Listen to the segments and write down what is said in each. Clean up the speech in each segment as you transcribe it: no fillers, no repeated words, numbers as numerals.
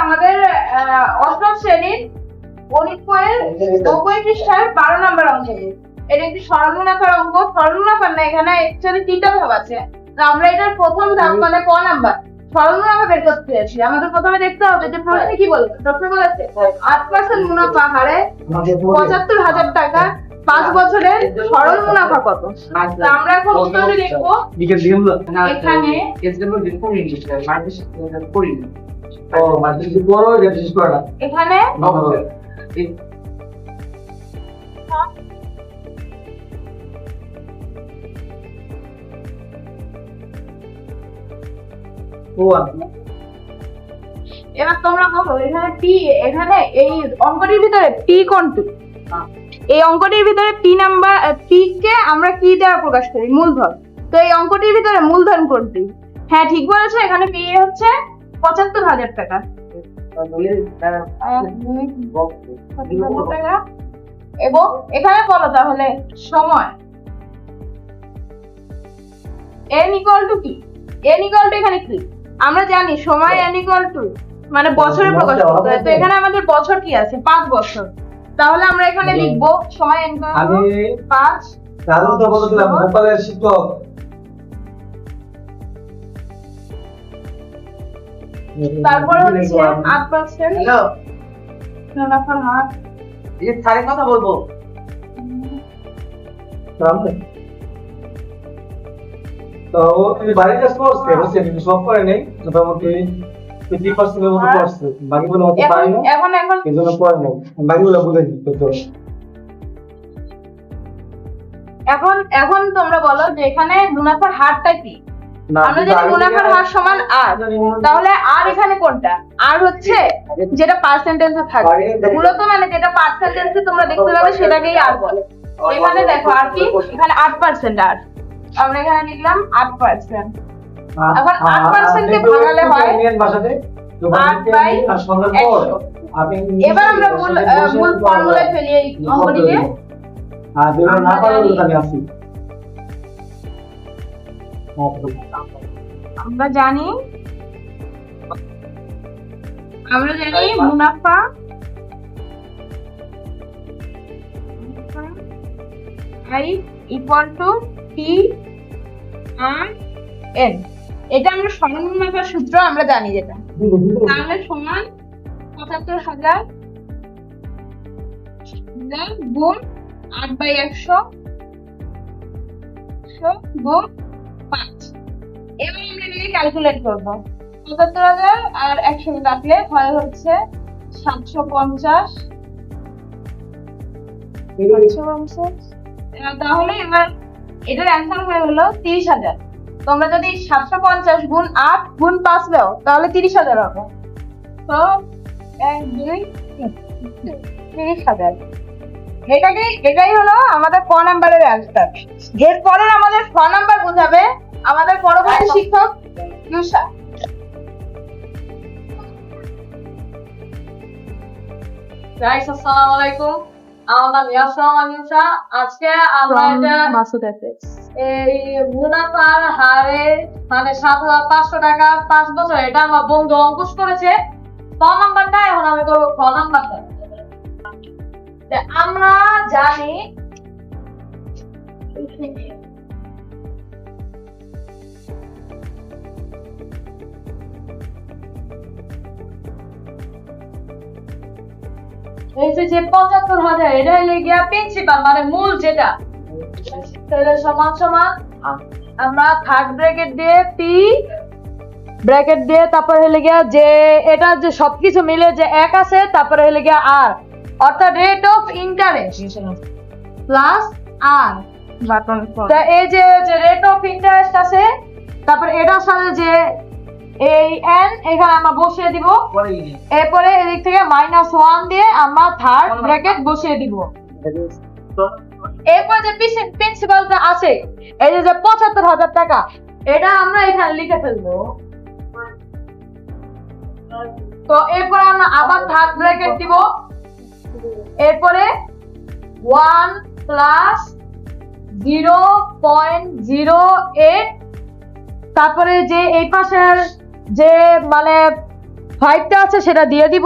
আমাদের অষ্টম শ্রেণীর গণিত বইয়ের 90 পৃষ্ঠার 12 নম্বর অঙ্ক। এটা একটি সরল মুনাফার অঙ্ক। সরল মুনাফার না, এখানে অ্যাকচুয়ালি তিনটা ধাপ আছে। তো আমরা এটার প্রথম ধাপ মানে ক নাম্বার সরল মুনাফা বের করতে চাইছি। আমাদের প্রথমে দেখতে হবে যে প্রশ্নে কি বলেছে। প্রশ্নে বলেছে 8% মুনাফা হারে ৭৫,০০০ টাকা 5 বছরের সরল মুনাফা কত। তো আমরা এখন উত্তরে লিখবো। এখানে এখানে এবার তোমরা বলো এখানে পি, এখানে এই অঙ্কটির ভিতরে পি কোনটি? এই অঙ্কটির ভিতরে পি নাম্বার, পি কে আমরা কি দ্বারা প্রকাশ করি? মূলধন। তো এই অঙ্কটির ভিতরে মূলধন কোনটি? হ্যাঁ ঠিক বলেছো, এখানে পি হচ্ছে ৭৫,০০০ টাকা। এবং এখানে বলো তাহলে সময় n ইকুয়াল টু কি? n ইকুয়াল টু এখানে কি? আমরা জানি সময় n ইকুয়াল টু মানে বছরে প্রকাশ করতে হয়। তো এখানে আমাদের বছর কি আছে? 5 বছর। তাহলে আমরা এখানে লিখবো সময় n ইকুয়াল টু 5। দাদু তো বলেছিলাম মোবাইলের শিক্ষক। তারপরে হচ্ছে 8%। হ্যালো মুনাফার হার। এই স্যারের কথা বলবো। তো এই বাড়ি কাজ করছে বুঝছেন, কিন্তু সব করে নেই, মোটামুটি 50% এর মতো করছে, বাকিগুলো মতো পাই না। এখন এজন্য করে নেই, বাকিগুলো বুঝে দিতে তো। এখন তোমরা বলো যে এখানে মুনাফার হারটা কি? আমরা জানি মুনাফার হার সমান r, তাহলে r এখানে কোনটা? r হচ্ছে যেটা পার্সেন্টেজে থাকে। মূলত মানে যেটা পার্সেন্টেজে তোমরা দেখতে পাবে সেটাকেই r বলে। এখানে দেখো r কি? এখানে 8% r। আমরা এখানে লিখলাম 8%। এখন 8% কে ভাঙালে হয় 8/100। এবার আমরা মূল ফর্মুলায় ফেলি এই অঙ্কটিকে। আর যেটা না পারলে তাহলে আসি। আমরা জানি মুনাফা I equal to P R N। এটা আমরা সরল মুনাফার সূত্র আমরা জানি যেটা। তাহলে সমান ৭৫,০০০ গুণ 8/100 গুণ 5। এবার আমরা এটাকে ক্যালকুলেট করবো। ৭৫,০০০ আর 100 কাটলে হয় হচ্ছে 750। তাহলে এবার এটার অ্যান্সার হয়ে হলো 30,০০০। তোমরা যদি 750 গুণ 8 গুণ 5 দাও তাহলে 30,০০০ হবে। তো 1 2 3 30,০০০। এটাই হলো আমাদের ক নাম্বারের অ্যান্সার। এরপরে আমাদের খ নাম্বার বোঝাবে আমাদের পরবর্তী শিক্ষক ইউসা। গাইস আসসালামু আলাইকুম, আমার নাম ইউসা। আজকে আমরা এই মুনাফার হারে মানে ৭৫০০ টাকা 5 বছর, এটা আমার বন্ধু অঙ্কুশ করেছে। ক নাম্বারটা এখন আমি করবো খ নাম্বারটা। আমরা জানি এই যে ৭৫,০০০ এটা লেগে প্রিন্সিপাল মানে মূল যেটা, তাহলে সমান সমান আমরা থার্ড ব্র্যাকেট দিয়ে পি ব্র্যাকেট দিয়ে তারপরে হলে গিয়া যে এটা যে সবকিছু মিলে যে এক আছে তারপরে হলে গিয়া আর, অর্থাৎ রেট অফ ইন্টারেস্ট প্লাস আর। তা এই যে রেট অফ ইন্টারেস্ট আছে, তারপর এটার সাথে যে এই n এখানে আমরা বসিয়ে দিব। এরপরে এদিক থেকে -1 দিয়ে আমরা থার্ড ব্র্যাকেট বসিয়ে দিব। এরপর যে প্রিন্সিপালটা আছে এই যে ৭৫,০০০ টাকা, এটা আমরা এখানে লিখে ফেলবো। তো এরপর আমরা আবার থার্ড ব্র্যাকেট দিব। এরপরে 1 প্লাস 0.08, তারপরে যে এই পাশের যে মানে 5টা আছে সেটা দিয়ে দিব,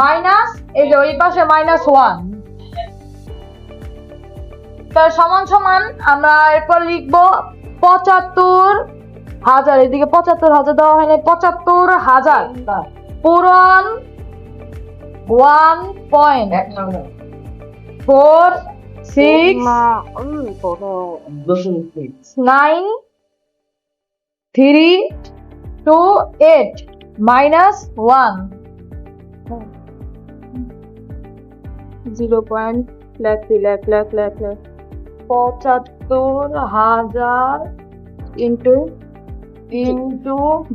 মাইনাস এই যে ওই পাশে -1, তার সমান সমান আমরা এরপর লিখবো 75,000, এদিকে 75,000 দেওয়া হয়নি, 75,000 পূরণ 1.469328 -1 75,000 ইন্টু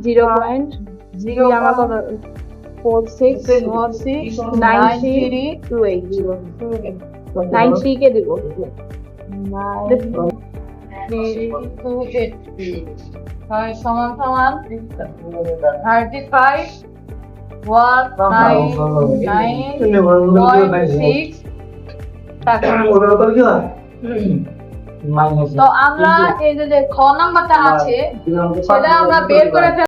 0.469328 কে দিব 938 সমান সমান 35,199.6 টাকা। ওদের উপর কি হয় মাইনাস তো আমরা এই যে খ নাম্বারটা আছে সেটা আমরা বের করে